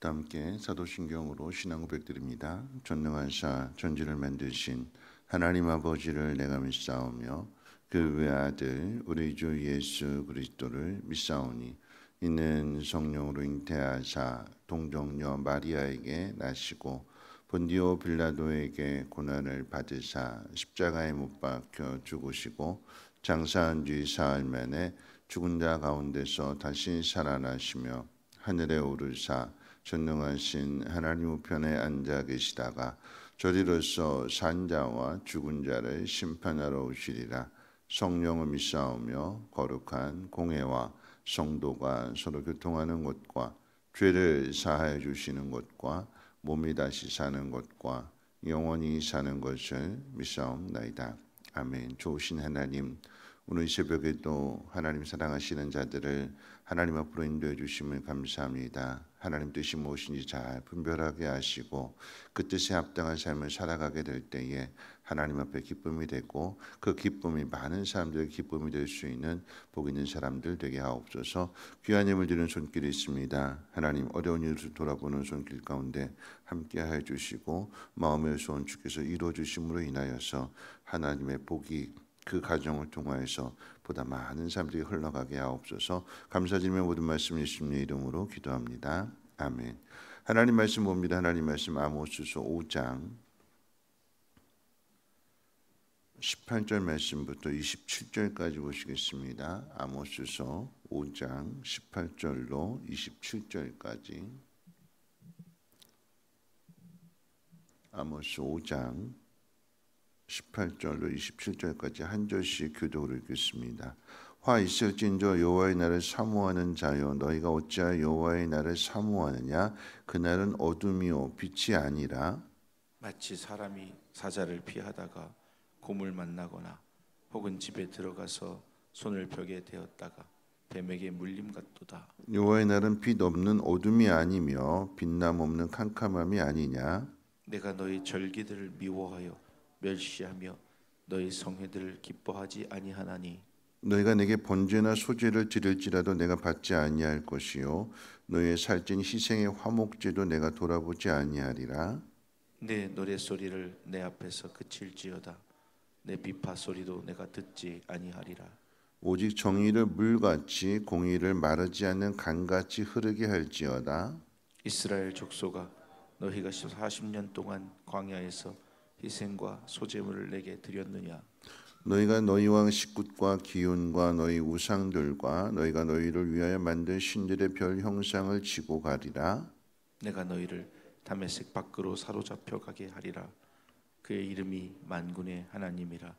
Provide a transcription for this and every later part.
다 함께 사도신경으로 신앙 고백드립니다. 전능하사 전지를 만드신 하나님 아버지를 내가 믿사오며 그 외아들 우리 주 예수 그리스도를 믿사오니 이는 성령으로 잉태하사 동정녀 마리아에게 나시고 본디오 빌라도에게 고난을 받으사 십자가에 못 박혀 죽으시고 장사한 뒤 사흘 만에 죽은 자 가운데서 다시 살아나시며 하늘에 오르사 전능하신 하나님 우편에 앉아 계시다가 저리로서 산 자와 죽은 자를 심판하러 오시리라. 성령을 믿사오며 거룩한 공회와 성도가 서로 교통하는 것과 죄를 사하여 주시는 것과 몸이 다시 사는 것과 영원히 사는 것을 믿사옵나이다. 아멘. 좋으신 하나님, 오늘 새벽에도 하나님 사랑하시는 자들을 하나님 앞으로 인도해 주심을 감사합니다. 하나님 뜻이 무엇인지 잘 분별하게 하시고 그 뜻에 합당한 삶을 살아가게 될 때에 하나님 앞에 기쁨이 되고 그 기쁨이 많은 사람들의 기쁨이 될 수 있는 복 있는 사람들 되게 하옵소서. 귀한 예물 드리는 손길이 있습니다. 하나님 어려운 일을 돌아보는 손길 가운데 함께하여 주시고 마음의 소원 주께서 이루어 주심으로 인하여서 하나님의 복이 그 가정을 통하여서 보다 많은 사람들이 흘러가게 하옵소서. 감사드리며 모든 말씀 예수님의 이름으로 기도합니다. 아멘. 하나님 말씀 봅니다. 하나님 말씀 아모스서 5장 18절 말씀부터 27절까지 보시겠습니다. 아모스서 5장 18절로 27절까지. 아모스 5장 18절로 27절까지 한 절씩 교독으로 읽겠습니다. 화 있을진저 여호와의 날을 사모하는 자여, 너희가 어찌하여 여호와의 날을 사모하느냐? 그날은 어둠이요 빛이 아니라 마치 사람이 사자를 피하다가 곰을 만나거나 혹은 집에 들어가서 손을 벽에 대었다가 뱀에게 물림 같도다. 여호와의 날은 빛 없는 어둠이 아니며 빛남 없는 캄캄함이 아니냐? 내가 너희 절기들을 미워하여 멸시하며 너희 성회들을 기뻐하지 아니하나니 너희가 내게 번제나 소제를 드릴지라도 내가 받지 아니할 것이요 너희의 살찐 희생의 화목제도 내가 돌아보지 아니하리라. 내 노랫소리를 내 앞에서 그칠지어다. 내 비파 소리도 내가 듣지 아니하리라. 오직 정의를 물같이 공의를 마르지 않는 강같이 흐르게 할지어다. 이스라엘 족속아, 너희가 40년 동안 광야에서 희생과 소제물을 내게 드렸느냐? 너희가 너희 왕 식굿과 기운과 너희 우상들과 너희가 너희를 위하여 만든 신들의 별 형상을 지고 가리라. 내가 너희를 다메섹 밖으로 사로잡혀 가게 하리라. 그의 이름이 만군의 하나님이라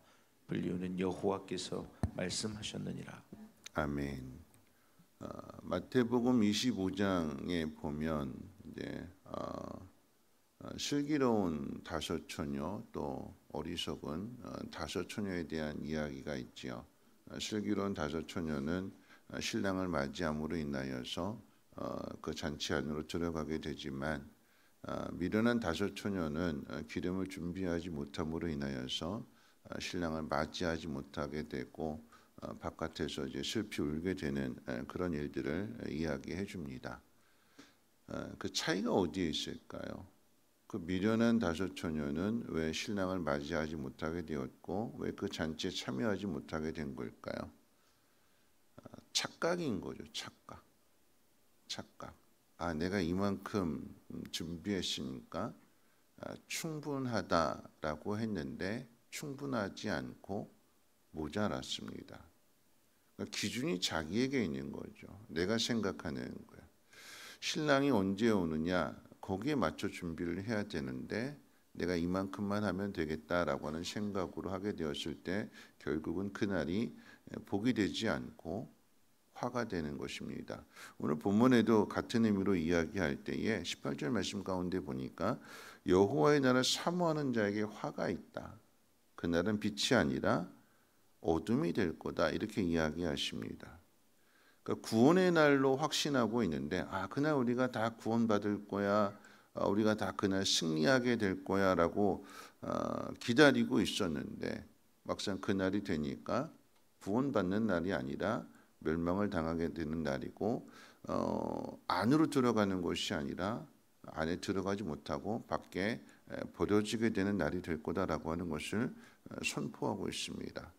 불리우는 여호와께서 말씀하셨느니라. 아멘. 마태복음 25장에 보면 이제 슬기로운 다섯 처녀 또 어리석은 다섯 처녀에 대한 이야기가 있지요. 슬기로운 다섯 처녀는 신랑을 맞이함으로 인하여서 그 잔치 안으로 들어가게 되지만 미련한 다섯 처녀는 기름을 준비하지 못함으로 인하여서 신랑을 맞이하지 못하게 되고 바깥에서 이제 슬피 울게 되는 그런 일들을 이야기해 줍니다. 그 차이가 어디에 있을까요? 그 미련한 다섯 처녀는 왜 신랑을 맞이하지 못하게 되었고 왜 그 잔치에 참여하지 못하게 된 걸까요? 착각인 거죠. 착각. 내가 이만큼 준비했으니까 충분하다라고 했는데 충분하지 않고 모자랐습니다. 그러니까 기준이 자기에게 있는 거죠. 내가 생각하는 거예요. 신랑이 언제 오느냐? 거기에 맞춰 준비를 해야 되는데 내가 이만큼만 하면 되겠다라고 하는 생각으로 하게 되었을 때 결국은 그날이 복이 되지 않고 화가 되는 것입니다. 오늘 본문에도 같은 의미로 이야기할 때에 18절 말씀 가운데 보니까 여호와의 날을 사모하는 자에게 화가 있다. 그날은 빛이 아니라 어둠이 될 거다. 이렇게 이야기하십니다. 그러니까 구원의 날로 확신하고 있는데 그날 우리가 다 구원받을 거야. 우리가 다 그날 승리하게 될 거야라고 기다리고 있었는데 막상 그날이 되니까 구원받는 날이 아니라 멸망을 당하게 되는 날이고 안으로 들어가는 것이 아니라 안에 들어가지 못하고 밖에 버려지게 되는 날이 될 거다라고 하는 것을 선포하고 있습니다.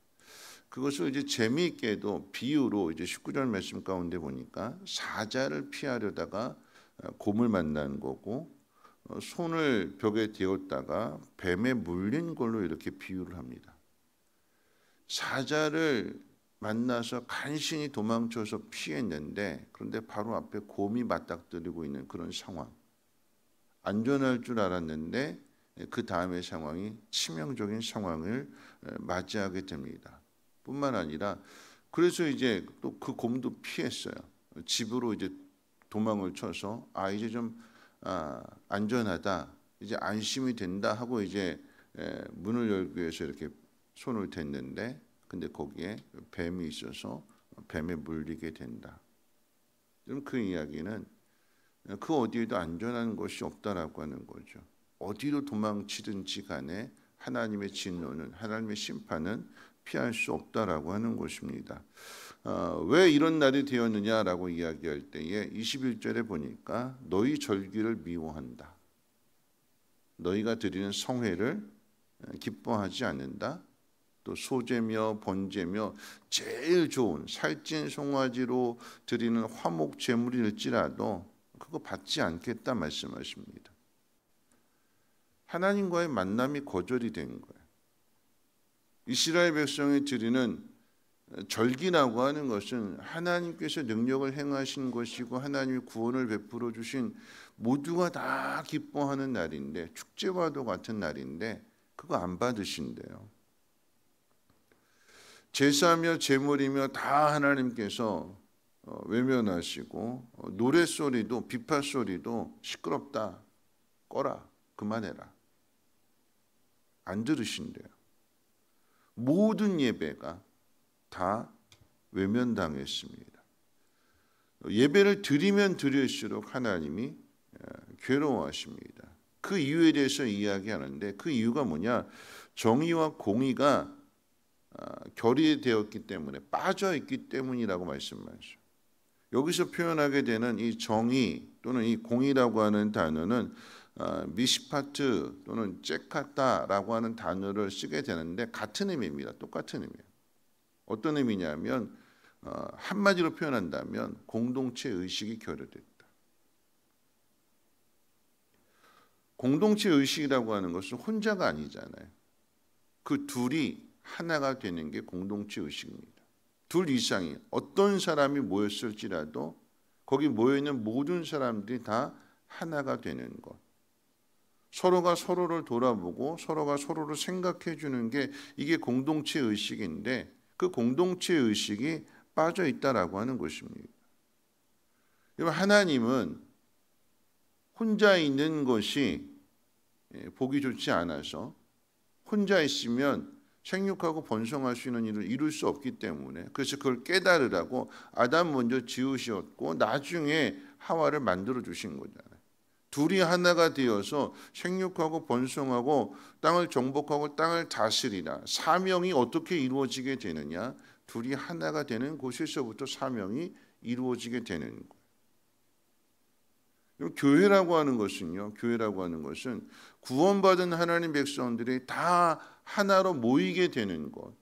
그것을 이제 재미있게도 비유로 이제 19절 말씀 가운데 보니까 사자를 피하려다가 곰을 만난 거고 손을 벽에 대었다가 뱀에 물린 걸로 이렇게 비유를 합니다. 사자를 만나서 간신히 도망쳐서 피했는데 그런데 바로 앞에 곰이 맞닥뜨리고 있는 그런 상황. 안전할 줄 알았는데 그 다음의 상황이 치명적인 상황을 맞이하게 됩니다. 뿐만 아니라 그래서 이제 또 그 곰도 피했어요. 집으로 이제 도망을 쳐서 이제 좀 안전하다, 이제 안심이 된다 하고 이제 문을 열기 위해서 이렇게 손을 댔는데 근데 거기에 뱀이 있어서 뱀에 물리게 된다. 그럼 그 이야기는 그 어디에도 안전한 것이 없다라고 하는 거죠. 어디로 도망치든지 간에 하나님의 진노는, 하나님의 심판은 피할 수 없다라고 하는 것입니다. 왜 이런 날이 되었느냐라고 이야기할 때에 21절에 보니까 너희 절기를 미워한다. 너희가 드리는 성회를 기뻐하지 않는다. 또 소제며 번제며 제일 좋은 살찐 송아지로 드리는 화목 제물일지라도 그거 받지 않겠다 말씀하십니다. 하나님과의 만남이 거절이 된 거예요. 이스라엘 백성이 드리는 절기라고 하는 것은 하나님께서 능력을 행하신 것이고 하나님이 구원을 베풀어 주신 모두가 다 기뻐하는 날인데 축제와도 같은 날인데 그거 안 받으신대요. 제사며 제물이며 다 하나님께서 외면하시고 노랫소리도 비파소리도 시끄럽다, 꺼라, 그만해라 안 들으신대요. 모든 예배가 다 외면당했습니다. 예배를 드리면 드릴수록 하나님이 괴로워하십니다. 그 이유에 대해서 이야기하는데 그 이유가 뭐냐? 정의와 공의가 결의되었기 때문에 빠져있기 때문이라고 말씀하죠. 여기서 표현하게 되는 이 정의 또는 이 공의라고 하는 단어는 미시파트 또는 제카타라고 하는 단어를 쓰게 되는데 같은 의미입니다. 똑같은 의미예요. 어떤 의미냐면 한마디로 표현한다면 공동체 의식이 결여됐다. 공동체 의식이라고 하는 것은 혼자가 아니잖아요. 그 둘이 하나가 되는 게 공동체 의식입니다. 둘 이상이 어떤 사람이 모였을지라도 거기 모여있는 모든 사람들이 다 하나가 되는 것. 서로가 서로를 돌아보고 서로가 서로를 생각해 주는 게 이게 공동체 의식인데 그 공동체 의식이 빠져 있다라고 하는 것입니다. 하나님은 혼자 있는 것이 보기 좋지 않아서 혼자 있으면 생육하고 번성할 수 있는 일을 이룰 수 없기 때문에 그래서 그걸 깨달으라고 아담 먼저 지으셨고 나중에 하와를 만들어 주신 거잖아요. 둘이 하나가 되어서 생육하고 번성하고 땅을 정복하고 땅을 다스리라. 사명이 어떻게 이루어지게 되느냐? 둘이 하나가 되는 곳에서부터 사명이 이루어지게 되는 거예요. 교회라고 하는 것은요. 교회라고 하는 것은 구원받은 하나님 백성들이 다 하나로 모이게 되는 것.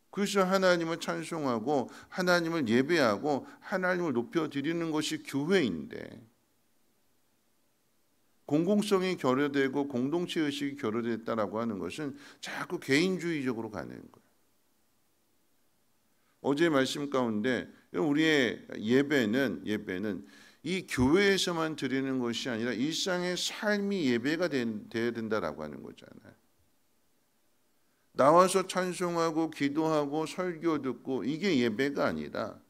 그래서 하나님을 찬송하고 하나님을 예배하고 하나님을 높여드리는 것이 교회인데 공공성이 결여되고 공동체 의식이 결여됐다라고 하는 것은 자꾸 개인주의적으로 가는 거예요. 어제 말씀 가운데 우리의 예배는 이 교회에서만 드리는 것이 아니라 일상의 삶이 예배가 되어야 된다라고 하는 거잖아요. 나와서 찬송하고 기도하고 설교 듣고 이게 예배가 아니라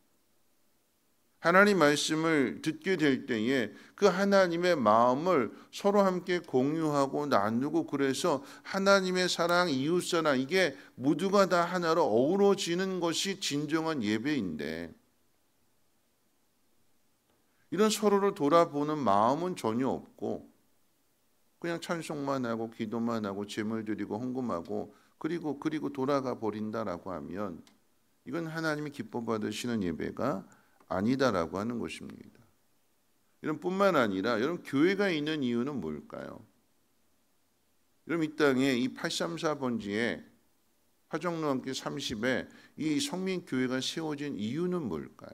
하나님 말씀을 듣게 될 때에 그 하나님의 마음을 서로 함께 공유하고 나누고 그래서 하나님의 사랑, 이웃사랑 이게 모두가 다 하나로 어우러지는 것이 진정한 예배인데 이런 서로를 돌아보는 마음은 전혀 없고 그냥 찬송만 하고 기도만 하고 제물 드리고 헌금하고 그리고 돌아가 버린다라고 하면 이건 하나님이 기뻐 받으시는 예배가 아니다라고 하는 것입니다. 이런 뿐만 아니라 여러분 교회가 있는 이유는 뭘까요? 여러분 이 땅에 이 834번지에 화정로함께 30에 이 성민교회가 세워진 이유는 뭘까요?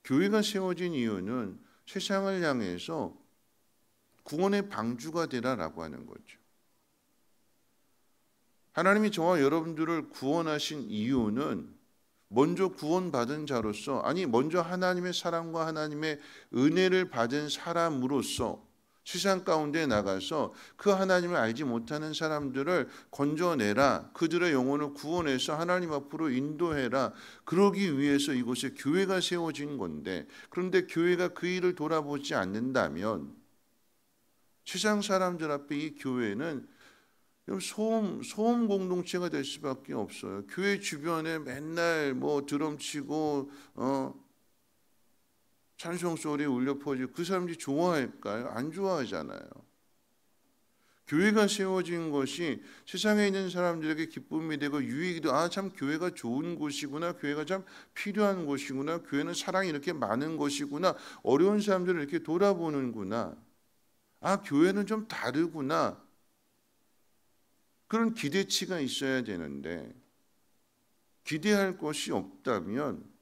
교회가 세워진 이유는 세상을 향해서 구원의 방주가 되라라고 하는 거죠. 하나님이 저와 여러분들을 구원하신 이유는 먼저 구원받은 자로서, 아니 먼저 하나님의 사랑과 하나님의 은혜를 받은 사람으로서 세상 가운데 나가서 그 하나님을 알지 못하는 사람들을 건져내라, 그들의 영혼을 구원해서 하나님 앞으로 인도해라, 그러기 위해서 이곳에 교회가 세워진 건데, 그런데 교회가 그 일을 돌아보지 않는다면 세상 사람들 앞에 이 교회는 소음 공동체가 될 수밖에 없어요. 교회 주변에 맨날 뭐 드럼 치고 찬송 소리 울려 퍼지고 그 사람들이 좋아할까요? 안 좋아하잖아요. 교회가 세워진 것이 세상에 있는 사람들에게 기쁨이 되고 유익이 되고, 아 참 교회가 좋은 곳이구나, 교회가 참 필요한 곳이구나, 교회는 사랑이 이렇게 많은 곳이구나, 어려운 사람들을 이렇게 돌아보는구나, 아 교회는 좀 다르구나, 그런 기대치가 있어야 되는데 기대할 것이 없다면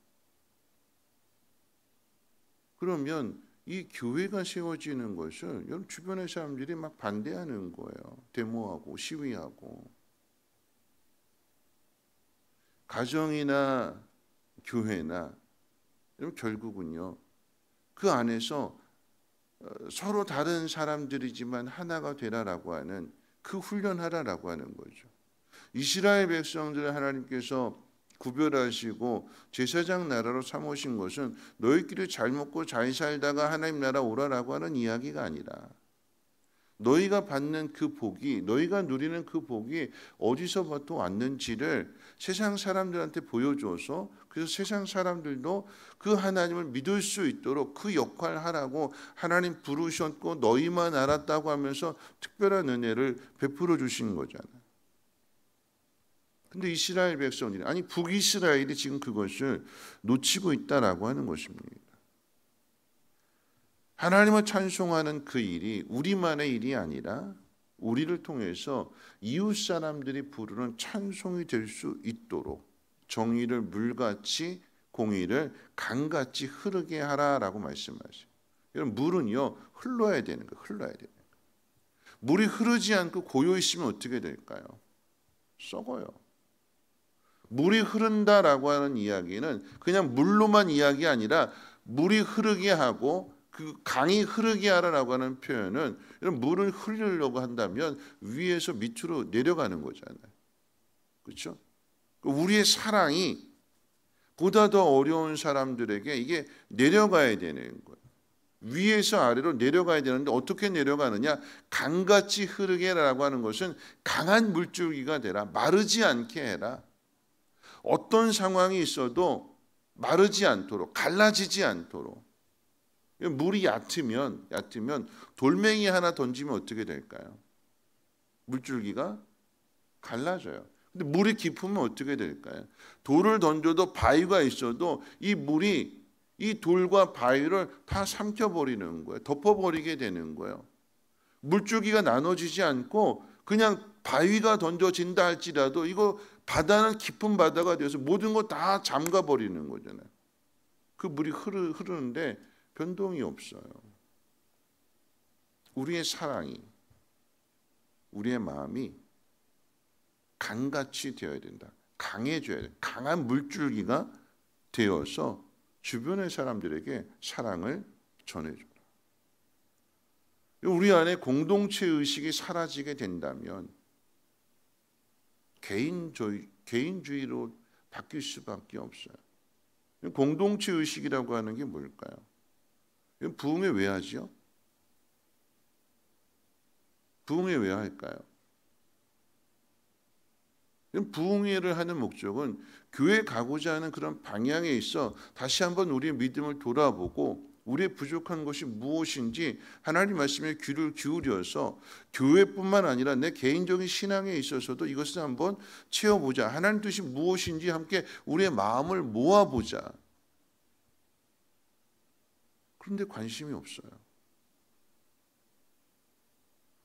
그러면 이 교회가 세워지는 것을 여러분 주변의 사람들이 막 반대하는 거예요. 데모하고 시위하고. 가정이나 교회나 여러분 결국은요 그 안에서 서로 다른 사람들이지만 하나가 되라라고 하는 그 훈련하라라고 하는 거죠. 이스라엘 백성들을 하나님께서 구별하시고 제사장 나라로 삼으신 것은 너희끼리 잘 먹고 잘 살다가 하나님 나라 오라라고 하는 이야기가 아니라, 너희가 받는 그 복이, 너희가 누리는 그 복이 어디서부터 왔는지를 세상 사람들한테 보여줘서, 그래서 세상 사람들도 그 하나님을 믿을 수 있도록 그 역할을 하라고 하나님 부르셨고 너희만 알았다고 하면서 특별한 은혜를 베풀어 주신 거잖아요. 근데 이스라엘 백성들이, 아니 북이스라엘이 지금 그것을 놓치고 있다라고 하는 것입니다. 하나님을 찬송하는 그 일이 우리만의 일이 아니라 우리를 통해서 이웃 사람들이 부르는 찬송이 될 수 있도록 정의를 물같이 공의를 강같이 흐르게 하라라고 말씀하세요. 여러분 물은요 흘러야 되는 거예요. 흘러야 되는 거예요. 물이 흐르지 않고 고여 있으면 어떻게 될까요? 썩어요. 물이 흐른다라고 하는 이야기는 그냥 물로만 이야기 아니라 물이 흐르게 하고 그 강이 흐르게 하라라고 하는 표현은 물을 흐르려고 한다면 위에서 밑으로 내려가는 거잖아요. 그렇죠? 우리의 사랑이 보다 더 어려운 사람들에게 이게 내려가야 되는 거예요. 위에서 아래로 내려가야 되는데 어떻게 내려가느냐? 강같이 흐르게 하라고 하는 것은 강한 물줄기가 되라. 마르지 않게 해라. 어떤 상황이 있어도 마르지 않도록, 갈라지지 않도록. 물이 얕으면 돌멩이 하나 던지면 어떻게 될까요? 물줄기가 갈라져요. 근데 물이 깊으면 어떻게 될까요? 돌을 던져도 바위가 있어도 이 물이 이 돌과 바위를 다 삼켜버리는 거예요. 덮어버리게 되는 거예요. 물줄기가 나눠지지 않고 그냥 바위가 던져진다 할지라도 이거 바다는 깊은 바다가 되어서 모든 거 다 잠가버리는 거잖아요. 그 물이 흐르는데 변동이 없어요. 우리의 사랑이, 우리의 마음이 강같이 되어야 된다. 강해져야 돼. 강한 물줄기가 되어서 주변의 사람들에게 사랑을 전해줘라. 우리 안에 공동체 의식이 사라지게 된다면 개인주의로 바뀔 수밖에 없어요. 공동체 의식이라고 하는 게 뭘까요? 부흥회 왜 하죠? 부흥회 왜 할까요? 부흥회를 하는 목적은 교회 가고자 하는 그런 방향에 있어 다시 한번 우리의 믿음을 돌아보고 우리의 부족한 것이 무엇인지 하나님 말씀에 귀를 기울여서 교회뿐만 아니라 내 개인적인 신앙에 있어서도 이것을 한번 채워보자. 하나님 뜻이 무엇인지 함께 우리의 마음을 모아보자. 그런데 관심이 없어요.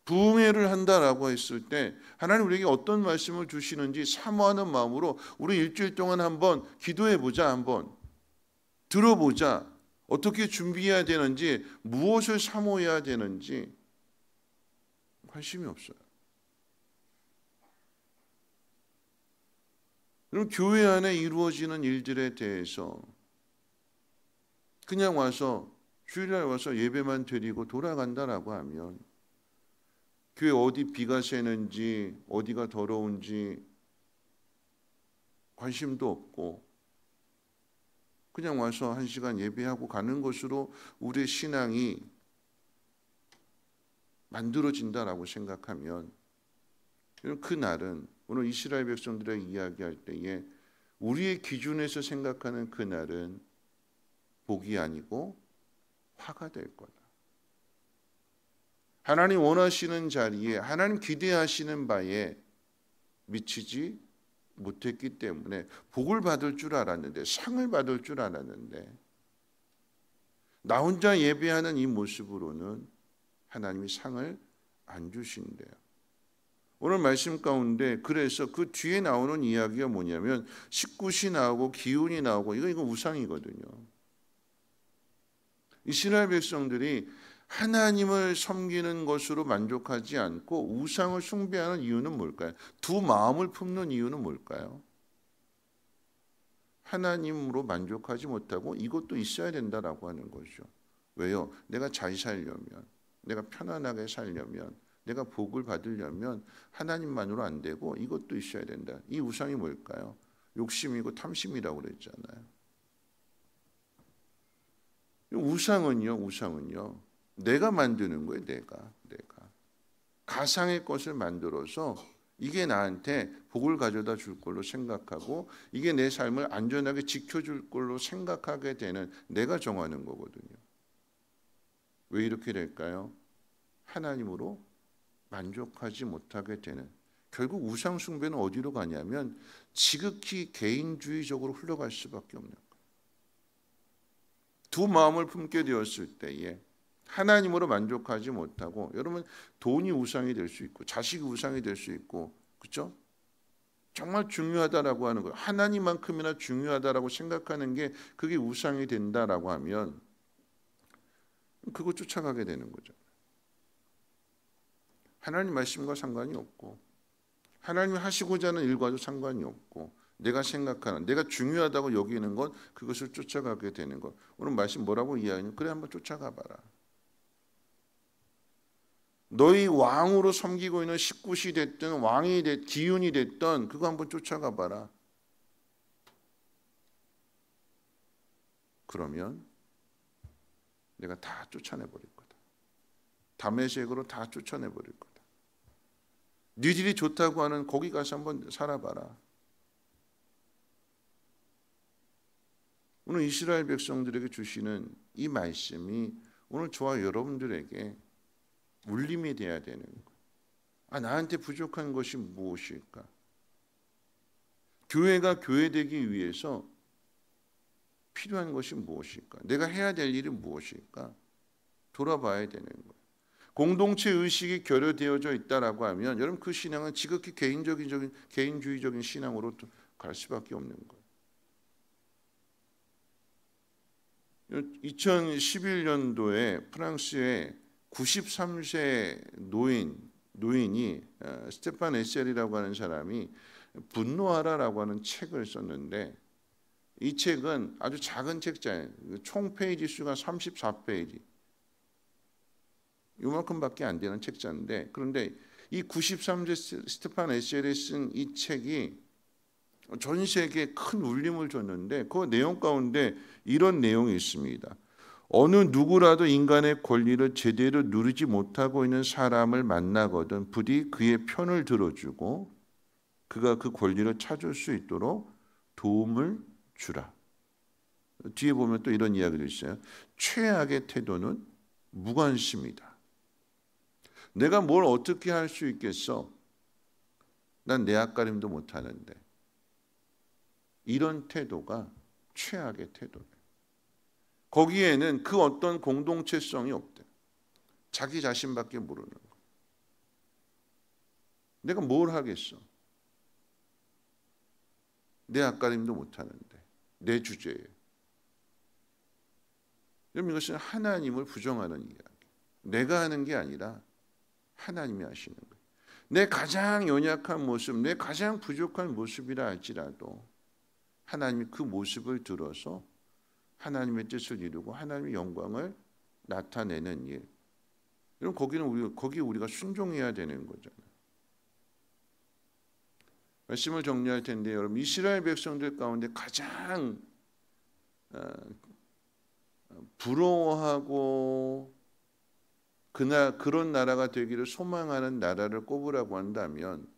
부흥회를 한다라고 했을 때 하나님 우리에게 어떤 말씀을 주시는지 사모하는 마음으로 우리 일주일 동안 한번 기도해 보자, 한번 들어보자. 어떻게 준비해야 되는지, 무엇을 사모해야 되는지 관심이 없어요. 그럼 교회 안에 이루어지는 일들에 대해서 그냥 와서 주일날 와서 예배만 드리고 돌아간다라고 하면 교회 어디 비가 새는지 어디가 더러운지 관심도 없고 그냥 와서 1시간 예배하고 가는 것으로 우리의 신앙이 만들어진다라고 생각하면 그 날은 오늘 이스라엘 백성들의 이야기할 때에 우리의 기준에서 생각하는 그 날은 복이 아니고 화가 될 거다. 하나님 원하시는 자리에 하나님 기대하시는 바에 미치지 못했기 때문에 복을 받을 줄 알았는데 상을 받을 줄 알았는데 나 혼자 예배하는 이 모습으로는 하나님이 상을 안 주신대요. 오늘 말씀 가운데 그래서 그 뒤에 나오는 이야기가 뭐냐면 식굿이 나오고 기운이 나오고 이거 우상이거든요. 이스라엘 백성들이 하나님을 섬기는 것으로 만족하지 않고 우상을 숭배하는 이유는 뭘까요? 두 마음을 품는 이유는 뭘까요? 하나님으로 만족하지 못하고 이것도 있어야 된다라고 하는 거죠. 왜요? 내가 잘 살려면, 내가 편안하게 살려면, 내가 복을 받으려면 하나님만으로 안 되고 이것도 있어야 된다. 이 우상이 뭘까요? 욕심이고 탐심이라고 그랬잖아요. 우상은요. 내가 만드는 거예요. 내가 가상의 것을 만들어서 이게 나한테 복을 가져다 줄 걸로 생각하고 이게 내 삶을 안전하게 지켜줄 걸로 생각하게 되는 내가 정하는 거거든요. 왜 이렇게 될까요? 하나님으로 만족하지 못하게 되는, 결국 우상 숭배는 어디로 가냐면 지극히 개인주의적으로 흘러갈 수밖에 없는 거예요. 두 마음을 품게 되었을 때에 하나님으로 만족하지 못하고, 여러분 돈이 우상이 될 수 있고 자식이 우상이 될 수 있고, 그렇죠? 정말 중요하다라고 하는 거, 하나님만큼이나 중요하다라고 생각하는 게 그게 우상이 된다라고 하면 그거 쫓아가게 되는 거죠. 하나님 말씀과 상관이 없고 하나님이 하시고자 하는 일과도 상관이 없고 내가 생각하는, 내가 중요하다고 여기는 것, 그것을 쫓아가게 되는 것. 오늘 말씀 뭐라고 이야기하냐면 그래 한번 쫓아가 봐라. 너희 왕으로 섬기고 있는 식굿이 됐든 왕이 됐든 기운이 됐든 그거 한번 쫓아가 봐라. 그러면 내가 다 쫓아내버릴 거다. 다메섹으로 다 쫓아내버릴 거다. 니들이 좋다고 하는 거기 가서 한번 살아봐라. 오늘 이스라엘 백성들에게 주시는 이 말씀이 오늘 저와 여러분들에게 울림이 돼야 되는 거예요. 나한테 부족한 것이 무엇일까? 교회가 교회되기 위해서 필요한 것이 무엇일까? 내가 해야 될 일이 무엇일까? 돌아봐야 되는 거예요. 공동체 의식이 결여되어져 있다라고 하면 여러분 그 신앙은 지극히 개인주의적인 신앙으로 갈 수밖에 없는 거예요. 2011년도에 프랑스의 93세 노인이 스테판 에셀이라고 하는 사람이 분노하라라고 하는 책을 썼는데 이 책은 아주 작은 책자예요. 총 페이지 수가 34페이지. 이만큼밖에 안 되는 책자인데, 그런데 이 93세 스테판 에셀이 쓴 이 책이 전 세계에 큰 울림을 줬는데 그 내용 가운데 이런 내용이 있습니다. 어느 누구라도 인간의 권리를 제대로 누리지 못하고 있는 사람을 만나거든 부디 그의 편을 들어주고 그가 그 권리를 찾을 수 있도록 도움을 주라. 뒤에 보면 또 이런 이야기도 있어요. 최악의 태도는 무관심이다. 내가 뭘 어떻게 할 수 있겠어? 난 내 앞가림도 못하는데. 이런 태도가 최악의 태도예요. 거기에는 그 어떤 공동체성이 없대. 자기 자신밖에 모르는 거. 내가 뭘 하겠어? 내 앞가림도 못하는데, 내 주제에. 여러분, 이것은 하나님을 부정하는 이야기. 내가 하는 게 아니라 하나님이 하시는 거예요. 내 가장 연약한 모습, 내 가장 부족한 모습이라 할지라도 하나님이 그 모습을 들어서 하나님의 뜻을 이루고 하나님의 영광을 나타내는 일. 여러분, 거기 우리가 순종해야 되는 거잖아요. 말씀을 정리할 텐데, 여러분, 이스라엘 백성들 가운데 가장 부러워하고 그런 나라가 되기를 소망하는 나라를 꼽으라고 한다면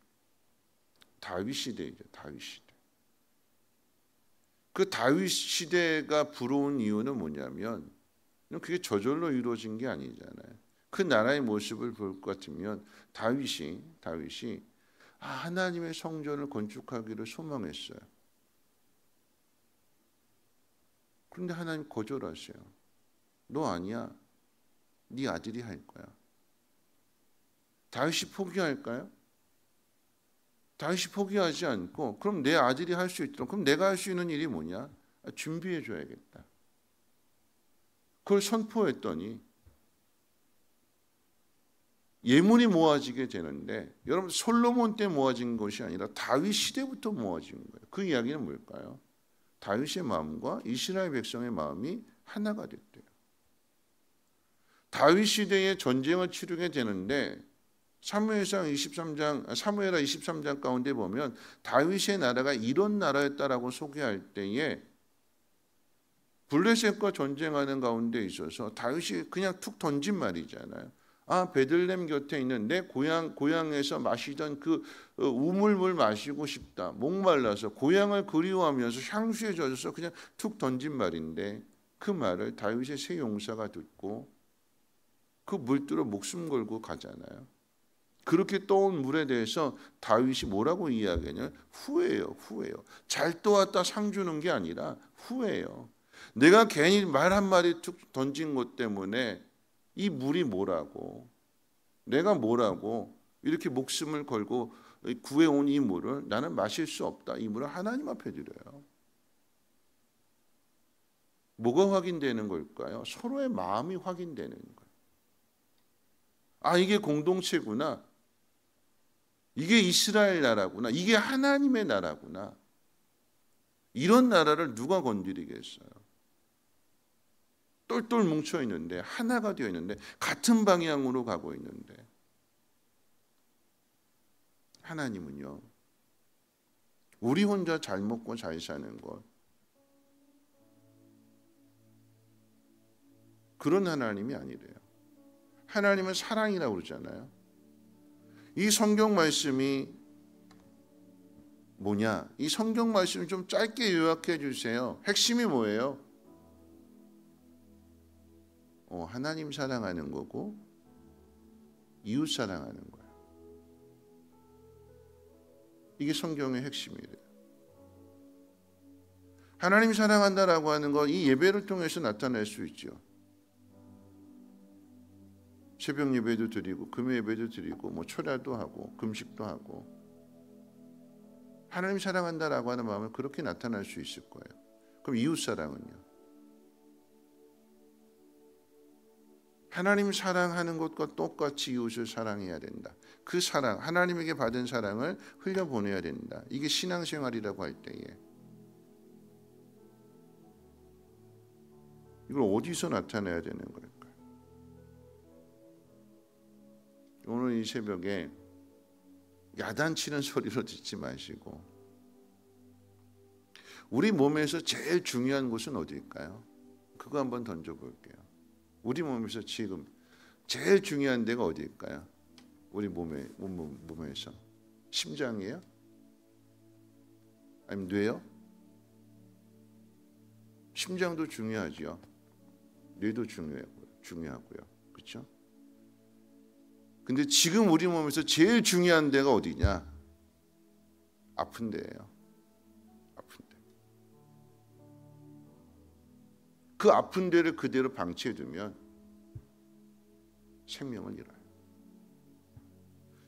다윗 시대이죠. 다윗 시대. 그 다윗 시대가 부러운 이유는 뭐냐면 그게 저절로 이루어진 게 아니잖아요. 그 나라의 모습을 볼 것 같으면 다윗이 하나님의 성전을 건축하기를 소망했어요. 그런데 하나님 거절하세요. 너 아니야. 네 아들이 할 거야. 다윗이 포기할까요? 다윗이 포기하지 않고 그럼 내 아들이 할 수 있도록, 그럼 내가 할 수 있는 일이 뭐냐? 준비해 줘야겠다. 그걸 선포했더니 예문이 모아지게 되는데, 여러분, 솔로몬 때 모아진 것이 아니라 다윗 시대부터 모아진 거예요. 그 이야기는 뭘까요? 다윗의 마음과 이스라엘 백성의 마음이 하나가 됐대요. 다윗 시대에 전쟁을 치르게 되는데 사무엘하 23장 가운데 보면 다윗의 나라가 이런 나라였다라고 소개할 때에 블레셋과 전쟁하는 가운데 있어서 다윗이 그냥 툭 던진 말이잖아요. 베들레헴 곁에 있는 내 고향에서 마시던 그 우물물 마시고 싶다. 목말라서 고향을 그리워하면서 향수에 젖어서 그냥 툭 던진 말인데, 그 말을 다윗의 세 용사가 듣고 그 물들어 목숨 걸고 가잖아요. 그렇게 떠온 물에 대해서 다윗이 뭐라고 이야기하냐면 후회해요. 잘 떠왔다 상 주는 게 아니라 후회해요. 내가 괜히 말 한마디 툭 던진 것 때문에 이 물이 뭐라고, 내가 뭐라고 이렇게 목숨을 걸고 구해온 이 물을 나는 마실 수 없다. 이 물을 하나님 앞에 드려요. 뭐가 확인되는 걸까요? 서로의 마음이 확인되는 거예요. 이게 공동체구나. 이게 이스라엘 나라구나. 이게 하나님의 나라구나. 이런 나라를 누가 건드리겠어요? 똘똘 뭉쳐 있는데, 하나가 되어 있는데, 같은 방향으로 가고 있는데, 하나님은요, 우리 혼자 잘 먹고 잘 사는 것, 그런 하나님이 아니래요. 하나님은 사랑이라고 그러잖아요. 이 성경 말씀이 뭐냐? 이 성경 말씀을 좀 짧게 요약해 주세요. 핵심이 뭐예요? 하나님 사랑하는 거고 이웃 사랑하는 거예요. 이게 성경의 핵심이래요. 하나님 사랑한다라고 하는 거 이 예배를 통해서 나타낼 수 있죠. 새벽 예배도 드리고 금요 예배도 드리고 초라도 하고 금식도 하고, 하나님 사랑한다라고 하는 마음을 그렇게 나타날 수 있을 거예요. 그럼 이웃 사랑은요? 하나님 사랑하는 것과 똑같이 이웃을 사랑해야 된다. 그 사랑, 하나님에게 받은 사랑을 흘려보내야 된다. 이게 신앙생활이라고 할 때에 이걸 어디서 나타내야 되는 걸까요? 오늘 이 새벽에 야단치는 소리로 듣지 마시고, 우리 몸에서 제일 중요한 곳은 어디일까요? 그거 한번 던져볼게요. 우리 몸에서 지금 제일 중요한 데가 어디일까요? 우리 몸에서 심장이에요? 아니면 뇌요? 심장도 중요하죠. 뇌도 중요하고요. 그렇죠? 근데 지금 우리 몸에서 제일 중요한 데가 어디냐? 아픈 데예요. 아픈 데. 그 아픈 데를 그대로 방치해두면 생명을 잃어요.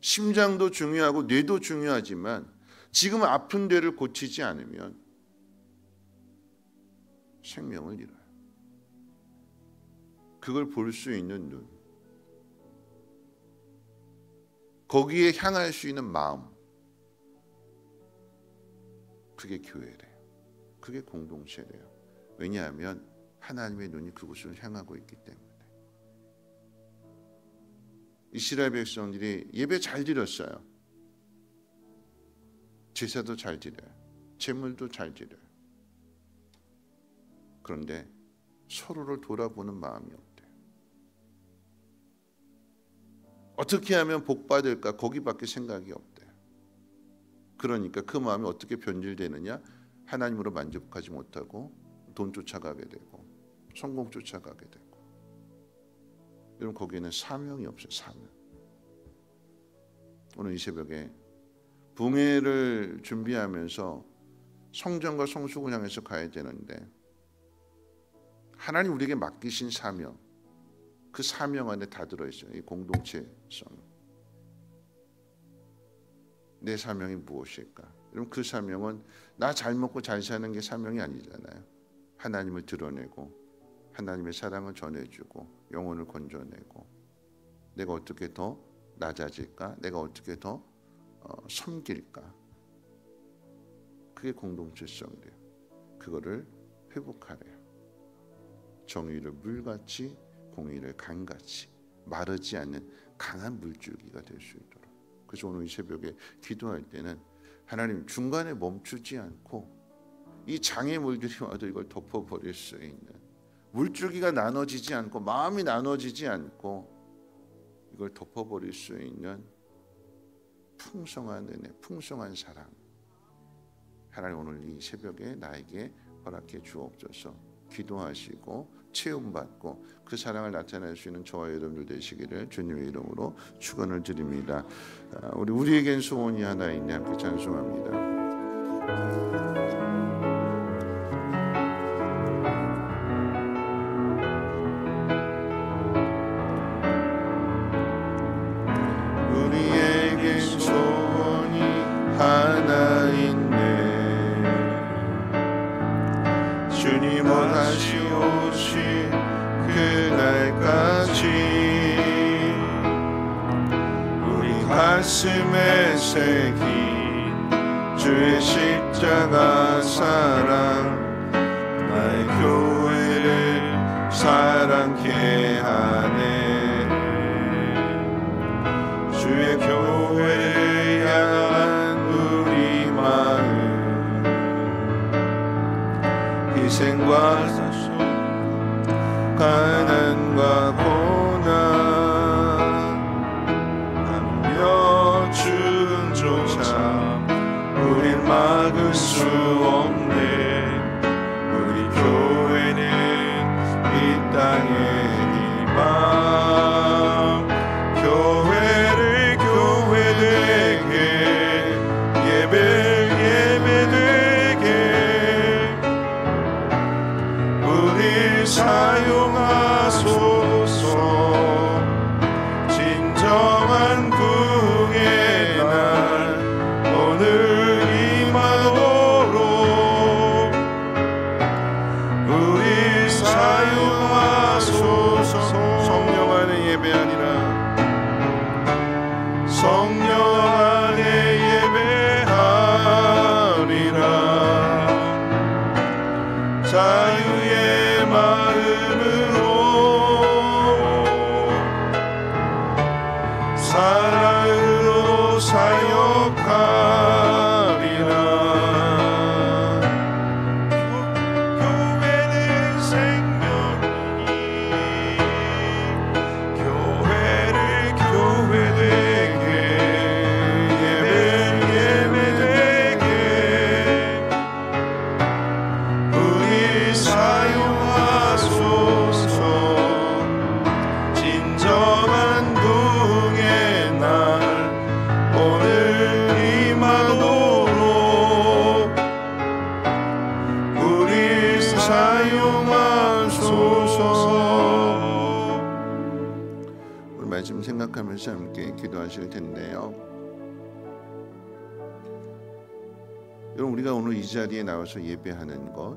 심장도 중요하고 뇌도 중요하지만 지금 아픈 데를 고치지 않으면 생명을 잃어요. 그걸 볼 수 있는 눈, 거기에 향할 수 있는 마음, 그게 교회래요. 그게 공동체래요. 왜냐하면 하나님의 눈이 그곳을 향하고 있기 때문에. 이스라엘 백성들이 예배 잘 드렸어요. 제사도 잘 드려요. 제물도 잘 드려요. 그런데 서로를 돌아보는 마음이 없대요. 어떻게 하면 복 받을까 거기밖에 생각이 없대요. 그러니까 그 마음이 어떻게 변질되느냐? 하나님으로 만족하지 못하고 돈 쫓아가게 되고 성공 쫓아가게 되고. 여러분 거기에는 사명이 없어요. 사명. 오늘 이 새벽에 봉회를 준비하면서 성전과 성숙을 향해서 가야 되는데 하나님 우리에게 맡기신 사명, 그 사명 안에 다 들어있어요. 이 공동체성. 내 사명이 무엇일까? 여러분 그 사명은 나 잘 먹고 잘 사는 게 사명이 아니잖아요. 하나님을 드러내고 하나님의 사랑을 전해주고 영혼을 건져내고 내가 어떻게 더 낮아질까? 내가 어떻게 더 섬길까? 그게 공동체성이래요. 그거를 회복하래요. 정의를 물같이 공의를 강같이 마르지 않는 강한 물줄기가 될 수 있도록. 그래서 오늘 이 새벽에 기도할 때는 하나님 중간에 멈추지 않고 이 장애물들이 와도 이걸 덮어버릴 수 있는, 물줄기가 나눠지지 않고 마음이 나눠지지 않고 이걸 덮어버릴 수 있는 풍성한 은혜, 풍성한 사랑, 하나님 오늘 이 새벽에 나에게 허락해 주옵소서. 기도하시고 체험받고 그 사랑을 나타낼 수 있는 저와 여러분들 되시기를 주님의 이름으로 축원을 드립니다. 우리에겐 소원이 하나 있네. 함께 찬송합니다. 가슴에 새긴 주의 십자가 사랑, 나의 교회를 사랑케 하네. 주의 교회를 향한 우리 마음, 희생과 사소, 가난과 고난, 우린 막을 수 없네. 우리 교회는 이 땅의 희망, 교회를 교회되게, 예배되게 우리 사용하소서. 진정한 부흥의 날 오늘 임하도록 우리 사용하소서. 성령 안에 예배하니라. 성령 안에 예배하리라. 자유의 마음으로 사랑으로 사역하리라. 교회는 생명이니 교회를 교회되게, 예배되게 우리 사용하소서. 진정한 부흥의 날 오늘 임하 하면서 함께 기도하실 텐데요. 여러분, 우리가 오늘 이 자리에 나와서 예배하는 것,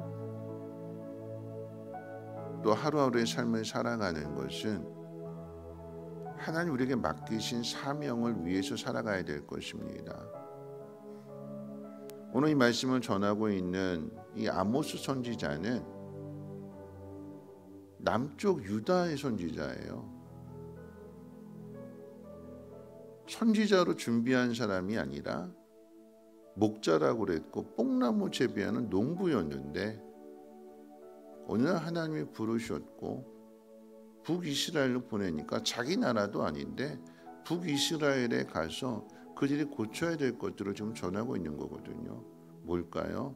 또 하루하루의 삶을 살아가는 것은 하나님 우리에게 맡기신 사명을 위해서 살아가야 될 것입니다. 오늘 이 말씀을 전하고 있는 이 아모스 선지자는 남쪽 유다의 선지자예요. 선지자로 준비한 사람이 아니라 목자라고 그랬고 뽕나무 재배하는 농부였는데 어느 날 하나님이 부르셨고 북이스라엘로 보내니까 자기 나라도 아닌데 북이스라엘에 가서 그들이 고쳐야 될 것들을 지금 전하고 있는 거거든요. 뭘까요?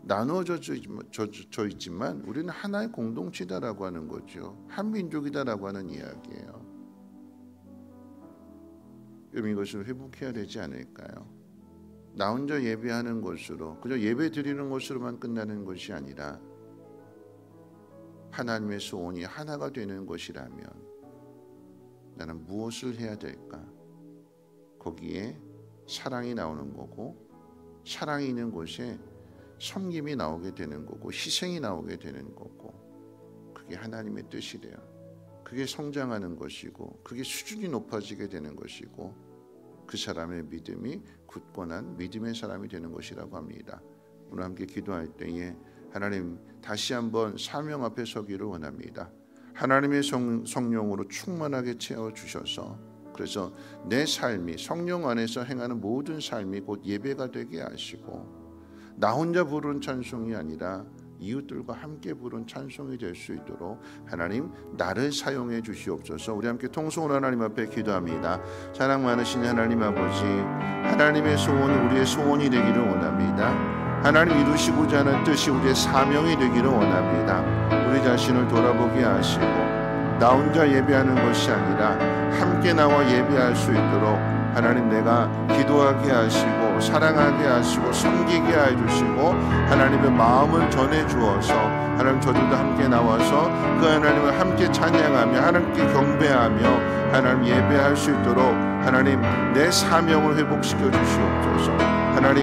나누어져 있지만 우리는 하나의 공동체다라고 하는 거죠. 한민족이다라고 하는 이야기예요. 그럼 이것을 회복해야 되지 않을까요? 나 혼자 예배하는 것으로, 그저 예배 드리는 것으로만 끝나는 것이 아니라 하나님의 소원이 하나가 되는 것이라면 나는 무엇을 해야 될까? 거기에 사랑이 나오는 거고, 사랑이 있는 곳에 섬김이 나오게 되는 거고, 희생이 나오게 되는 거고, 그게 하나님의 뜻이래요. 그게 성장하는 것이고, 그게 수준이 높아지게 되는 것이고, 그 사람의 믿음이 굳건한 믿음의 사람이 되는 것이라고 합니다. 오늘 함께 기도할 때에 하나님 다시 한번 사명 앞에 서기를 원합니다. 하나님의 성령으로 충만하게 채워주셔서 그래서 내 삶이 성령 안에서 행하는 모든 삶이 곧 예배가 되게 하시고, 나 혼자 부르는 찬송이 아니라 이웃들과 함께 부른 찬송이 될 수 있도록 하나님 나를 사용해 주시옵소서. 우리 함께 통성으로 하나님 앞에 기도합니다. 사랑 많으신 하나님 아버지, 하나님의 소원이 우리의 소원이 되기를 원합니다. 하나님 이루시고자 하는 뜻이 우리의 사명이 되기를 원합니다. 우리 자신을 돌아보게 하시고 나 혼자 예배하는 것이 아니라 함께 나와 예배할 수 있도록 하나님 내가 기도하게 하시고 사랑하게 하시고 섬기게 해주시고 하나님의 마음을 전해주어서 하나님 저들도 함께 나와서 그 하나님을 함께 찬양하며 하나님께 경배하며 하나님 예배할 수 있도록 하나님 내 사명을 회복시켜 주시옵소서. 하나님